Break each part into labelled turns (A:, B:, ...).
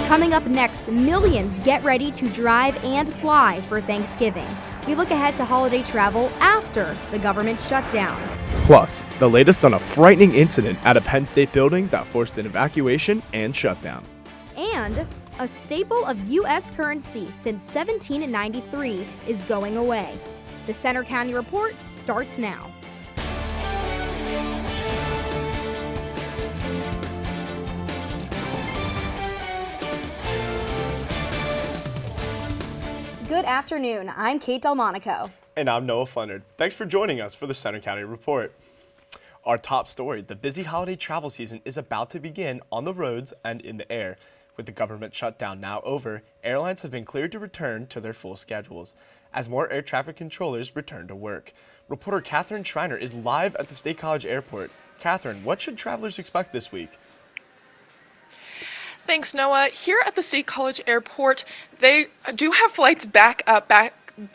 A: Coming up next, millions get ready to drive and fly for Thanksgiving. We look ahead to holiday travel after the government shutdown.
B: Plus, the latest on a frightening incident at a Penn State building that forced an evacuation and shutdown.
A: And a staple of U.S. currency since 1793 is going away. The Center County Report starts now. Good afternoon. I'm Kate Delmonico.
B: And I'm Noah Flennard. Thanks for joining us for the Center County Report. Our top story, the busy holiday travel season is about to begin on the roads and in the air. With the government shutdown now over, airlines have been cleared to return to their full schedules as more air traffic controllers return to work. Reporter Catherine Schreiner is live at the State College Airport. Catherine, what should travelers expect this week?
C: Thanks, Noah. Here at the State College Airport, they do have flights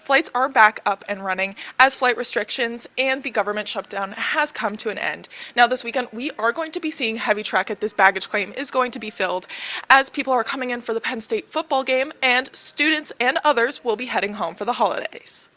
C: Flights are back up and running as flight restrictions and the government shutdown has come to an end. Now this weekend, we are going to be seeing heavy traffic. This baggage claim is going to be filled as people are coming in for the Penn State football game and students and others will be heading home for the holidays.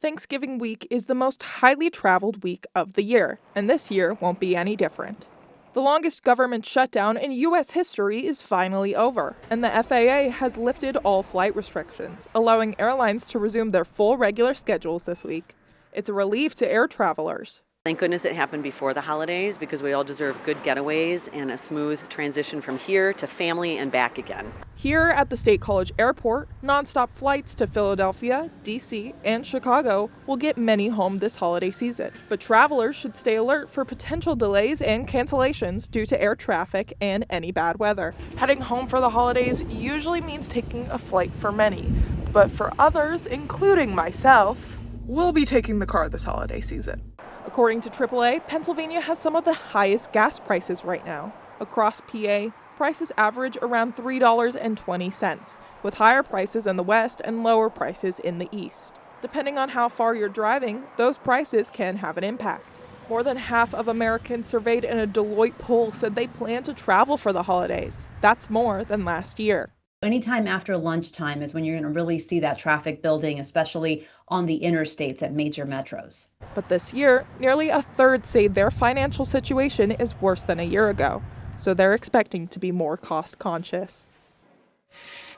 C: Thanksgiving week is the most highly traveled week of the year, and this year won't be any different. The longest government shutdown in U.S. history is finally over, and the FAA has lifted all flight restrictions, allowing airlines to resume their full regular schedules this week. It's a relief to air travelers.
D: Thank goodness it happened before the holidays because we all deserve good getaways and a smooth transition from here to family and back again.
C: Here at the State College Airport, nonstop flights to Philadelphia, D.C., and Chicago will get many home this holiday season. But travelers should stay alert for potential delays and cancellations due to air traffic and any bad weather. Heading home for the holidays usually means taking a flight for many, but for others, including myself, we'll be taking the car this holiday season. According to AAA, Pennsylvania has some of the highest gas prices right now. Across PA, prices average around $3.20, with higher prices in the west and lower prices in the east. Depending on how far you're driving, those prices can have an impact. More than half of Americans surveyed in a Deloitte poll said they plan to travel for the holidays. That's more than last year.
E: Anytime after lunchtime is when you're going to really see that traffic building, especially on the interstates at major metros.
C: But this year, nearly a third say their financial situation is worse than a year ago, so they're expecting to be more cost conscious.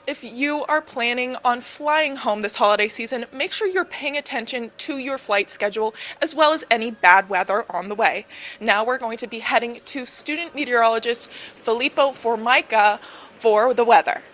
C: If you are planning on flying home this holiday season, make sure you're paying attention to your flight schedule as well as any bad weather on the way. Now we're going to be heading to student meteorologist Filippo Formica for the weather.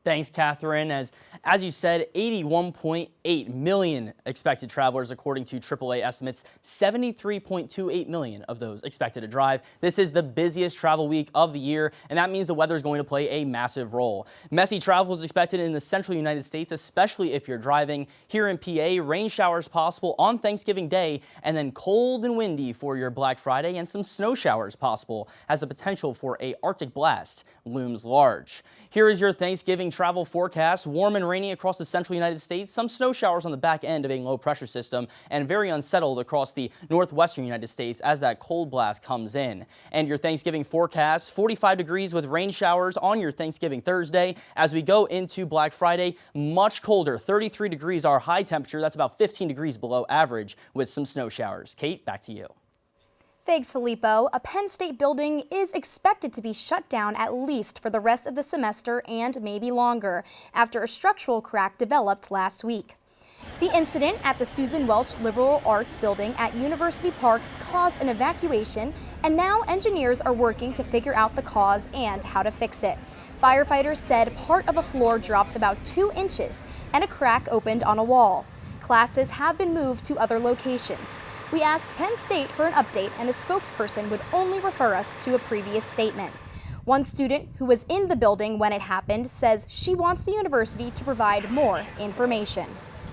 F: Thanks, Catherine. As you said, 81.8 million expected travelers, according to AAA estimates. 73.28 million of those expected to drive. This is the busiest travel week of the year, and that means the weather is going to play a massive role. Messy travel is expected in the central United States, especially if you're driving. Here in PA, rain showers possible on Thanksgiving Day, and then cold and windy for your Black Friday, and some snow showers possible as the potential for a Arctic blast looms large. Here is your Thanksgiving travel forecast. Warm and rainy across the central United States, some snow showers on the back end of a low pressure system, and very unsettled across the northwestern United States as that cold blast comes in. And your Thanksgiving forecast, 45 degrees with rain showers on your Thanksgiving Thursday. As we go into Black Friday, much colder, 33 degrees our high temperature. That's about 15 degrees below average with some snow showers. Kate, back to you.
A: Thanks, Filippo. A Penn State building is expected to be shut down at least for the rest of the semester and maybe longer after a structural crack developed last week. The incident at the Susan Welch Liberal Arts Building at University Park caused an evacuation, and now engineers are working to figure out the cause and how to fix it. Firefighters said part of a floor dropped about 2 inches and a crack opened on a wall. Classes have been moved to other locations. We asked Penn State for an update, and a spokesperson would only refer us to a previous statement. One student who was in the building when it happened says she wants the university to provide more information.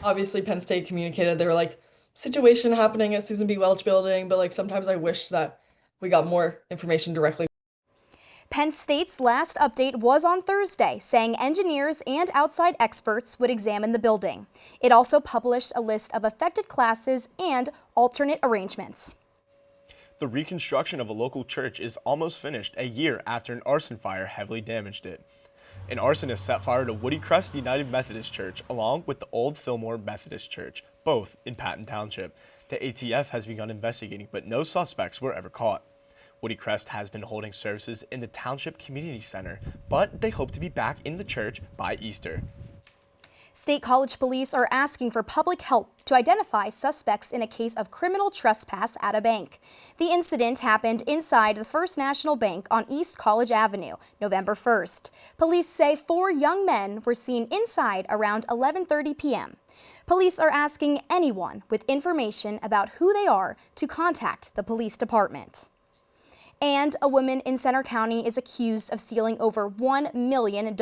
G: Obviously, Penn State communicated they were like, situation happening at Susan B. Welch Building, but like sometimes I wish that we got more information directly.
A: Penn State's last update was on Thursday, saying engineers and outside experts would examine the building. It also published a list of affected classes and alternate arrangements.
B: The reconstruction of a local church is almost finished a year after an arson fire heavily damaged it. An arsonist set fire to Woody Crest United Methodist Church along with the Old Fillmore Methodist Church, both in Patton Township. The ATF has begun investigating, but no suspects were ever caught. Woody Crest has been holding services in the Township Community Center, but they hope to be back in the church by Easter.
A: State College police are asking for public help to identify suspects in a case of criminal trespass at a bank. The incident happened inside the First National Bank on East College Avenue, November 1st. Police say 4 young men were seen inside around 11:30 p.m. Police are asking anyone with information about who they are to contact the police department. And a woman in Center County is accused of stealing over $1 million.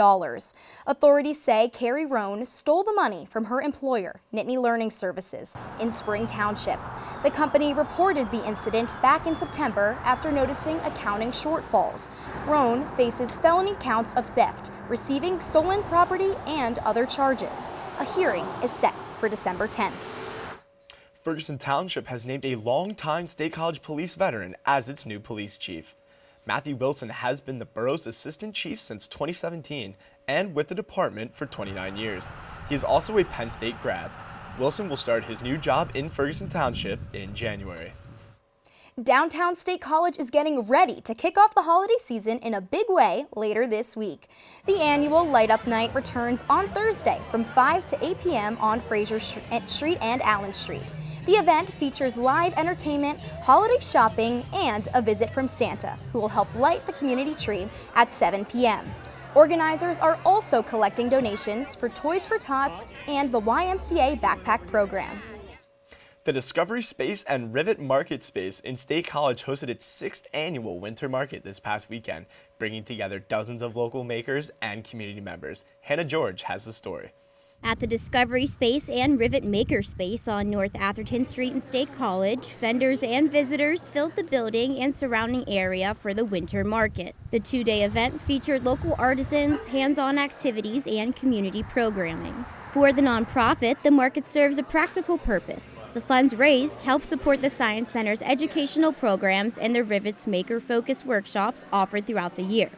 A: Authorities say Carrie Roan stole the money from her employer, Nittany Learning Services, in Spring Township. The company reported the incident back in September after noticing accounting shortfalls. Roan faces felony counts of theft, receiving stolen property, and other charges. A hearing is set for December 10th.
B: Ferguson Township has named a longtime State College police veteran as its new police chief. Matthew Wilson has been the borough's assistant chief since 2017 and with the department for 29 years. He is also a Penn State grad. Wilson will start his new job in Ferguson Township in January.
A: Downtown State College is getting ready to kick off the holiday season in a big way later this week. The annual Light Up Night returns on Thursday from 5 to 8 p.m. on Fraser Street and Allen Street. The event features live entertainment, holiday shopping, and a visit from Santa, who will help light the community tree at 7 p.m. Organizers are also collecting donations for Toys for Tots and the YMCA backpack program.
B: The Discovery Space and Rivet Market Space in State College hosted its 6th annual winter market this past weekend, bringing together dozens of local makers and community members. Hannah George has the story.
H: At the Discovery Space and Rivet Maker Space on North Atherton Street in State College, vendors and visitors filled the building and surrounding area for the winter market. The 2-day event featured local artisans, hands-on activities, and community programming. For the nonprofit, the market serves a practical purpose. The funds raised help support the Science Center's educational programs and the Rivet's maker-focused workshops offered throughout the year.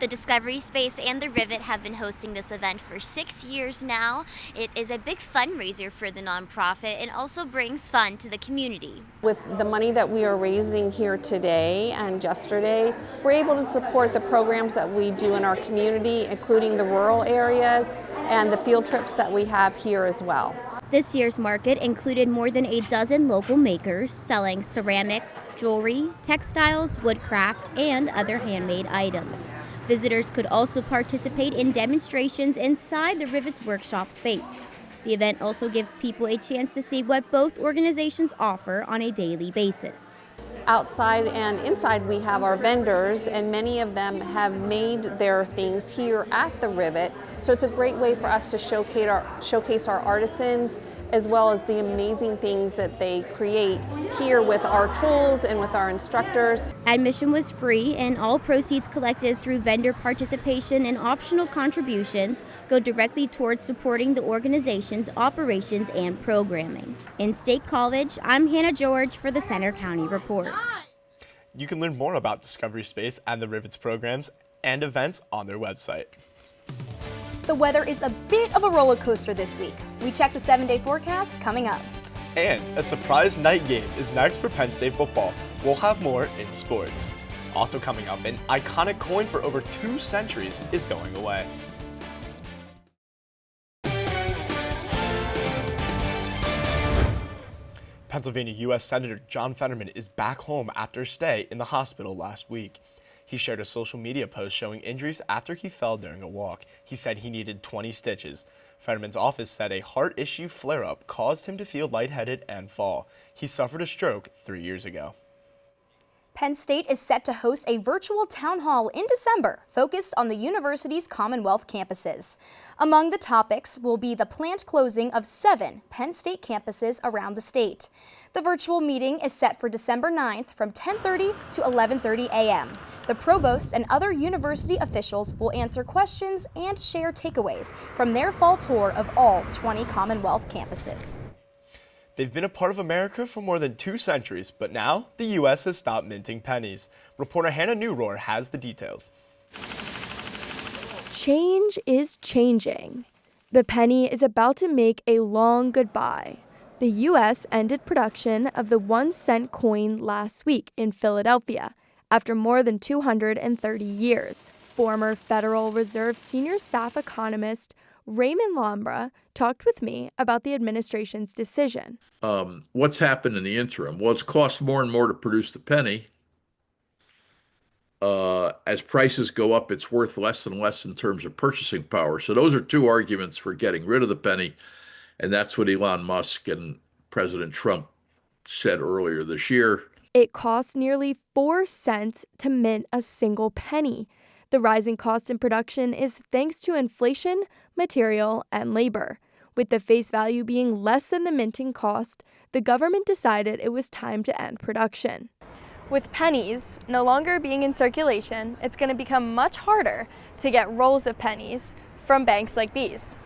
I: The Discovery Space and the Rivet have been hosting this event for 6 years now. It is a big fundraiser for the nonprofit and also brings fun to the community.
J: With the money that we are raising here today and yesterday, we're able to support the programs that we do in our community, including the rural areas and the field trips that we have here as well.
H: This year's market included more than a dozen local makers selling ceramics, jewelry, textiles, woodcraft, and other handmade items. Visitors could also participate in demonstrations inside the Rivet's workshop space. The event also gives people a chance to see what both organizations offer on a daily basis.
J: Outside and inside we have our vendors, and many of them have made their things here at the Rivet. So it's a great way for us to showcase our artisans as well as the amazing things that they create here with our tools and with our instructors.
H: Admission was free, and all proceeds collected through vendor participation and optional contributions go directly towards supporting the organization's operations and programming. In State College, I'm Hannah George for the Center County Report.
B: You can learn more about Discovery Space and the Rivet's programs and events on their website.
A: The weather is a bit of a roller coaster this week. We check the 7-day forecast coming up.
B: And a surprise night game is next for Penn State football. We'll have more in sports. Also coming up, an iconic coin for over 2 centuries is going away. Pennsylvania U.S. Senator John Fetterman is back home after a stay in the hospital last week. He shared a social media post showing injuries after he fell during a walk. He said he needed 20 stitches. Fetterman's office said a heart issue flare-up caused him to feel lightheaded and fall. He suffered a stroke 3 years ago.
A: Penn State is set to host a virtual town hall in December focused on the university's Commonwealth campuses. Among the topics will be the planned closing of 7 Penn State campuses around the state. The virtual meeting is set for December 9th from 10:30 to 11:30 a.m. The provosts and other university officials will answer questions and share takeaways from their fall tour of all 20 Commonwealth campuses.
B: They've been a part of America for more than 2 centuries, but now the U.S. has stopped minting pennies. Reporter Hannah Newrohr has the details.
K: Change is changing. The penny is about to make a long goodbye. The U.S. ended production of the 1-cent coin last week in Philadelphia after more than 230 years. Former Federal Reserve senior staff economist Raymond Lambra talked with me about the administration's decision.
L: What's happened in the interim? Well, it's cost more and more to produce the penny. As prices go up, it's worth less and less in terms of purchasing power. So those are 2 arguments for getting rid of the penny. And that's what Elon Musk and President Trump said earlier this year.
K: It costs nearly 4 cents to mint a single penny. The rising cost in production is thanks to inflation, material, and labor. With the face value being less than the minting cost, the government decided it was time to end production. With pennies no longer being in circulation, it's going to become much harder to get rolls of pennies from banks like these.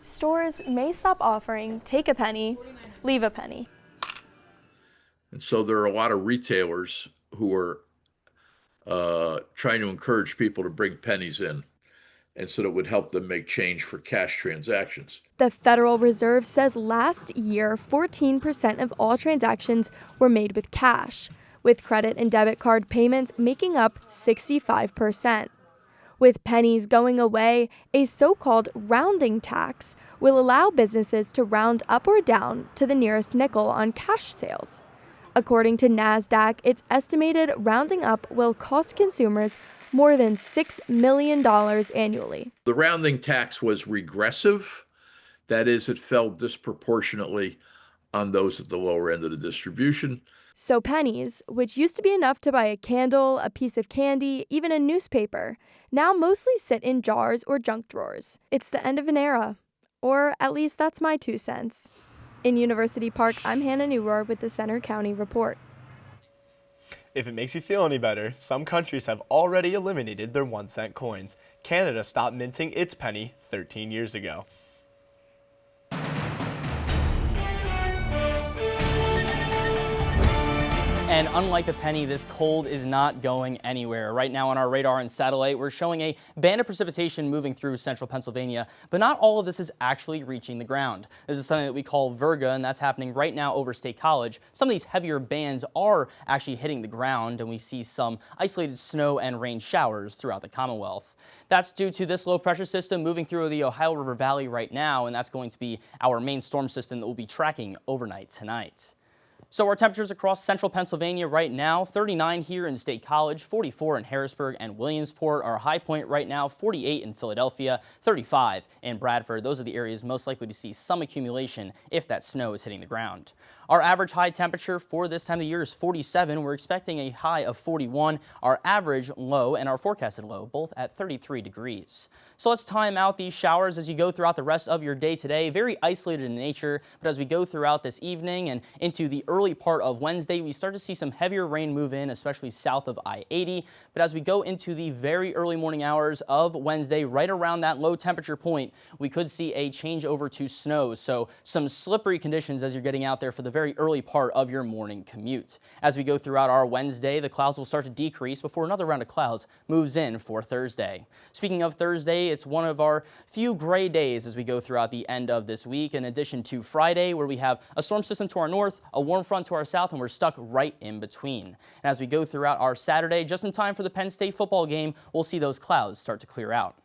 K: Stores may stop offering take a penny, leave a penny.
L: And so there are a lot of retailers who are trying to encourage people to bring pennies in, and so that would help them make change for cash transactions.
K: The Federal Reserve says last year, 14% of all transactions were made with cash, with credit and debit card payments making up 65%. With pennies going away, a so-called rounding tax will allow businesses to round up or down to the nearest nickel on cash sales. According to NASDAQ, it's estimated rounding up will cost consumers more than $6 million annually.
L: The rounding tax was regressive. That is, it fell disproportionately on those at the lower end of the distribution.
K: So pennies, which used to be enough to buy a candle, a piece of candy, even a newspaper, now mostly sit in jars or junk drawers. It's the end of an era. Or at least that's my 2 cents. In University Park, I'm Hannah Newrohr with the Center County Report.
B: If it makes you feel any better, some countries have already eliminated their 1-cent coins. Canada stopped minting its penny 13 years ago.
F: And unlike the penny, this cold is not going anywhere. Right now on our radar and satellite, we're showing a band of precipitation moving through central Pennsylvania, but not all of this is actually reaching the ground. This is something that we call virga, and that's happening right now over State College. Some of these heavier bands are actually hitting the ground, and we see some isolated snow and rain showers throughout the Commonwealth. That's due to this low pressure system moving through the Ohio River Valley right now, and that's going to be our main storm system that we'll be tracking overnight tonight. So our temperatures across central Pennsylvania right now, 39 here in State College, 44 in Harrisburg and Williamsport. Our high point right now, 48 in Philadelphia, 35 in Bradford. Those are the areas most likely to see some accumulation if that snow is hitting the ground. Our average high temperature for this time of the year is 47. We're expecting a high of 41. Our average low and our forecasted low, both at 33 degrees. So let's time out these showers as you go throughout the rest of your day today. Very isolated in nature, but as we go throughout this evening and into the early part of Wednesday, we start to see some heavier rain move in, especially south of I-80. But as we go into the very early morning hours of Wednesday, right around that low temperature point, we could see a change over to snow. So some slippery conditions as you're getting out there for the very early part of your morning commute. As we go throughout our Wednesday, the clouds will start to decrease before another round of clouds moves in for Thursday. Speaking of Thursday, it's one of our few gray days as we go throughout the end of this week, in addition to Friday, where we have a storm system to our north, a warm front to our south, and we're stuck right in between. And as we go throughout our Saturday, just in time for the Penn State football game, we'll see those clouds start to clear out.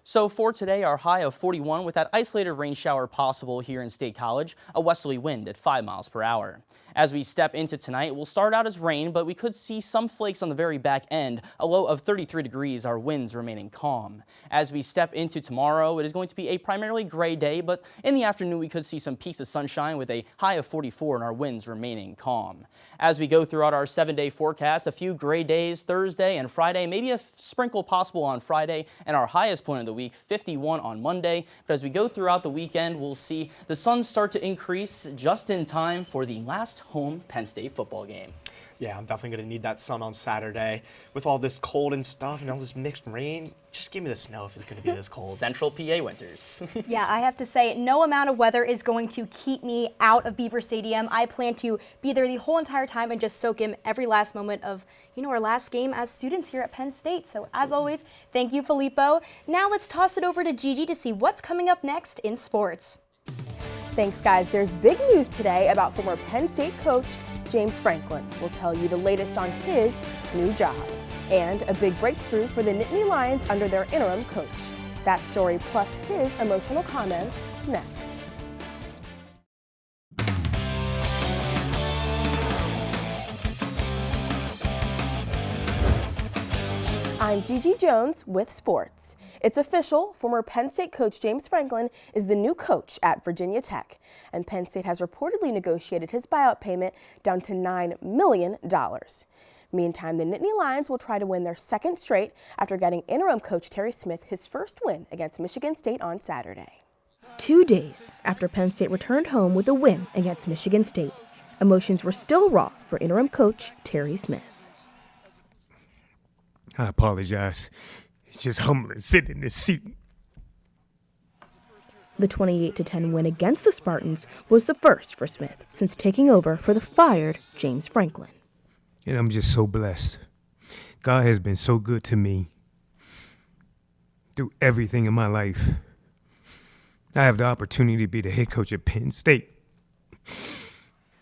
F: So for today, our high of 41 with that isolated rain shower possible here in State College, a westerly wind at 5 miles per hour. As we step into tonight, we'll start out as rain, but we could see some flakes on the very back end. A low of 33 degrees, our winds remaining calm. As we step into tomorrow, it is going to be a primarily gray day, but in the afternoon we could see some peaks of sunshine with a high of 44 and our winds remaining calm. As we go throughout our 7-day forecast, a few gray days Thursday and Friday, maybe a sprinkle possible on Friday, and our highest point of the week, 51 on Monday. But as we go throughout the weekend, we'll see the sun start to increase just in time for the last home Penn State football game.
B: Yeah, I'm definitely going to need that sun on Saturday. With all this cold and stuff and all this mixed rain, just give me the snow if it's going to be this cold.
F: Central PA winters.
A: Yeah, I have to say, no amount of weather is going to keep me out of Beaver Stadium. I plan to be there the whole entire time and just soak in every last moment of, our last game as students here at Penn State. So as always, thank you, Filippo. Now let's toss it over to Gigi to see what's coming up next in sports.
M: Thanks, guys. There's big news today about former Penn State coach James Franklin. We'll tell you the latest on his new job. And a big breakthrough for the Nittany Lions under their interim coach. That story plus his emotional comments next. I'm Gigi Jones with sports. It's official, former Penn State coach James Franklin is the new coach at Virginia Tech, and Penn State has reportedly negotiated his buyout payment down to $9 million. Meantime, the Nittany Lions will try to win their second straight after getting interim coach Terry Smith his first win against Michigan State on Saturday. 2 days after Penn State returned home with a win against Michigan State, emotions were still raw for interim coach Terry Smith.
N: I apologize. It's just humbling sitting in this seat.
M: The 28-10 win against the Spartans was the first for Smith since taking over for the fired James Franklin.
N: And I'm just so blessed. God has been so good to me through everything in my life. I have the opportunity to be the head coach at Penn State.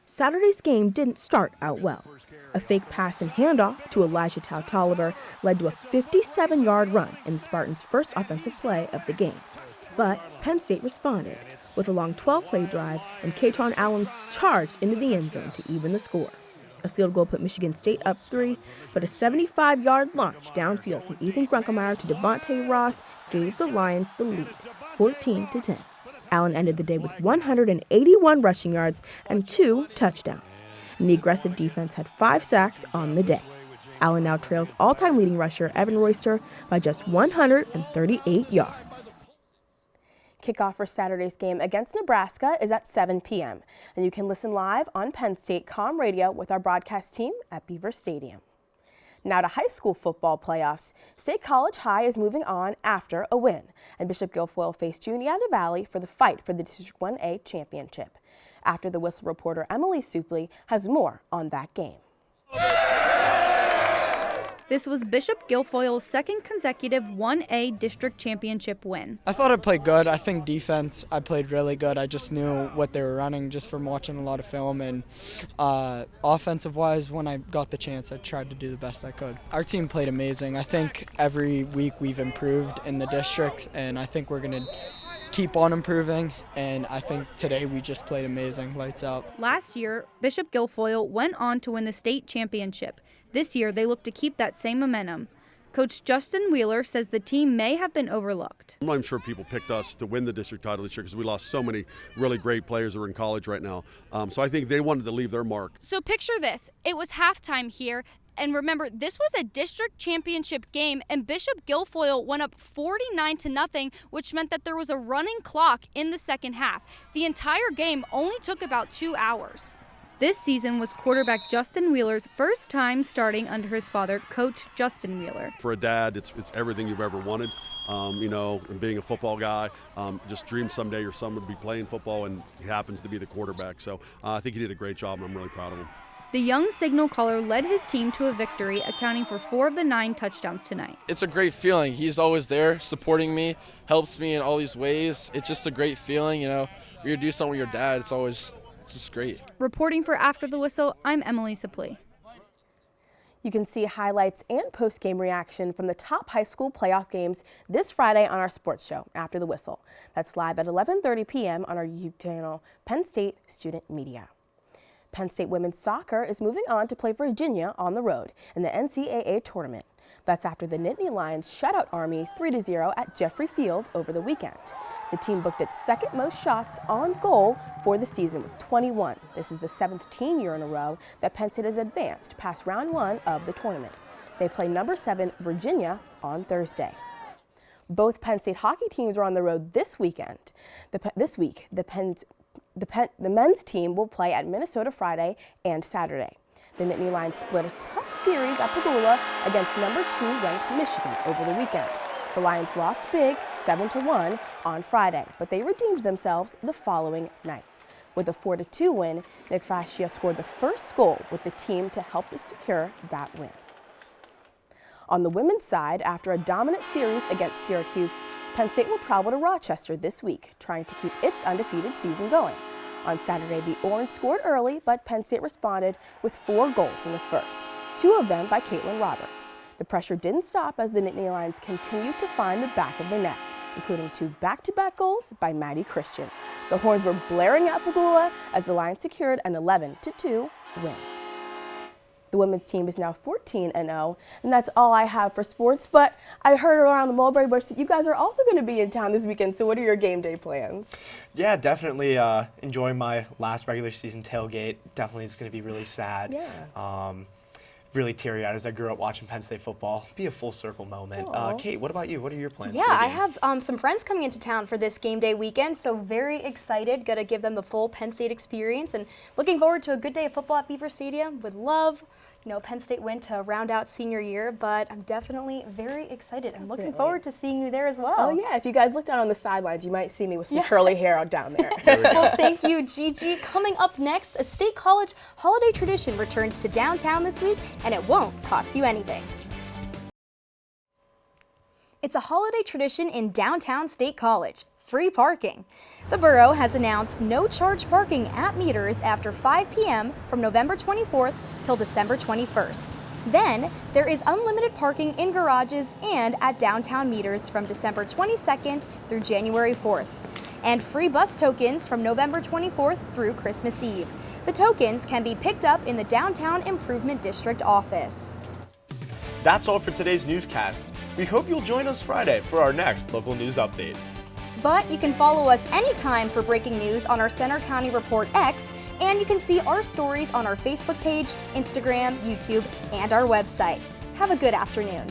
M: Saturday's game didn't start out well. A fake pass and handoff to Elijah Tautoliver led to a 57-yard run in the Spartans' first offensive play of the game. But Penn State responded with a long 12-play drive, and Katron Allen charged into the end zone to even the score. A field goal put Michigan State up 3, but a 75-yard launch downfield from Ethan Grunkemeyer to Devontae Ross gave the Lions the lead, 14-10. Allen ended the day with 181 rushing yards and 2 touchdowns. And the aggressive defense had 5 sacks on the day. Allen now trails all-time leading rusher Evan Royster by just 138 yards. Kickoff for Saturday's game against Nebraska is at 7 p.m. And you can listen live on Penn State Com Radio with our broadcast team at Beaver Stadium. Now to high school football playoffs. State College High is moving on after a win, and Bishop Guilfoyle faced Juniata Valley for the fight for the District 1A championship. After the Whistle reporter Emily Supley has more on that game.
O: This was Bishop Guilfoyle's second consecutive 1A district championship win.
P: I thought I played good. I think defense, I played really good. I just knew what they were running just from watching a lot of film. And offensive-wise, when I got the chance, I tried to do the best I could. Our team played amazing. I think every week we've improved in the district, and I think we're going to keep on improving, and I think today we just played amazing, lights out.
O: Last year, Bishop Guilfoyle went on to win the state championship. This year, they look to keep that same momentum. Coach Justin Wheeler says the team may have been overlooked.
Q: I'm not even sure people picked us to win the district title this year because we lost so many really great players that are in college right now. So I think they wanted to leave their mark.
R: So picture this. It was halftime here. And remember, this was a district championship game, and Bishop Guilfoyle went up 49-0, which meant that there was a running clock in the second half. The entire game only took about 2 hours.
O: This season was quarterback Justin Wheeler's first time starting under his father, Coach Justin Wheeler.
Q: For a dad, it's everything you've ever wanted. And being a football guy, just dream someday your son would be playing football, and he happens to be the quarterback. So I think he did a great job, and I'm really proud of him.
O: The young signal caller led his team to a victory, accounting for 4 of the 9 touchdowns tonight.
S: It's a great feeling. He's always there supporting me, helps me in all these ways. It's just a great feeling, You're going to do something with your dad. It's just great.
O: Reporting for After the Whistle, I'm Emily Supley.
M: You can see highlights and post-game reaction from the top high school playoff games this Friday on our sports show, After the Whistle. That's live at 11:30 p.m. on our YouTube channel, Penn State Student Media. Penn State women's soccer is moving on to play Virginia on the road in the NCAA tournament. That's after the Nittany Lions shut out Army 3-0 at Jeffrey Field over the weekend. The team booked its second most shots on goal for the season with 21. This is the 17th year in a row that Penn State has advanced past round 1 of the tournament. They play number 7 Virginia on Thursday. Both Penn State hockey teams are on the road this weekend. This week, the men's team will play at Minnesota Friday and Saturday. The Nittany Lions split a tough series at Pagula against number 2 ranked Michigan over the weekend. The Lions lost big, 7-1 on Friday, but they redeemed themselves the following night. With a 4-2 win, Nick Fascia scored the first goal with the team to help to secure that win. On the women's side, after a dominant series against Syracuse, Penn State will travel to Rochester this week, trying to keep its undefeated season going. On Saturday, the Orange scored early, but Penn State responded with 4 goals in the first, 2 of them by Caitlin Roberts. The pressure didn't stop as the Nittany Lions continued to find the back of the net, including 2 back-to-back goals by Maddie Christian. The horns were blaring at Pagula as the Lions secured an 11-2 win. The women's team is now 14-0, and that's all I have for sports, but I heard around the Mulberry Bush that you guys are also going to be in town this weekend, so what are your game day plans?
B: Yeah, definitely enjoying my last regular season tailgate. Definitely it's going to be really sad.
M: Yeah.
B: Really teary-eyed as I grew up watching Penn State football. Be a full circle moment. Kate, what about you? What are your plans?
A: Yeah,
B: for the
A: I
B: game?
A: have some friends coming into town for this game day weekend, so very excited. Gonna give them the full Penn State experience and looking forward to a good day of football at Beaver Stadium. Would love, Penn State win to round out senior year, but I'm definitely very excited. I'm looking forward to seeing you there as well.
M: Oh yeah, if you guys look down on the sidelines, you might see me with some curly hair out down there.
A: Well, thank you, Gigi. Coming up next, a State College holiday tradition returns to downtown this week, and it won't cost you anything. It's a holiday tradition in downtown State College. Free parking. The borough has announced no charge parking at meters after 5 p.m. from November 24th till December 21st. Then, there is unlimited parking in garages and at downtown meters from December 22nd through January 4th. And free bus tokens from November 24th through Christmas Eve. The tokens can be picked up in the Downtown Improvement District office.
B: That's all for today's newscast. We hope you'll join us Friday for our next local news update.
A: But you can follow us anytime for breaking news on our Center County Report X, and you can see our stories on our Facebook page, Instagram, YouTube, and our website. Have a good afternoon.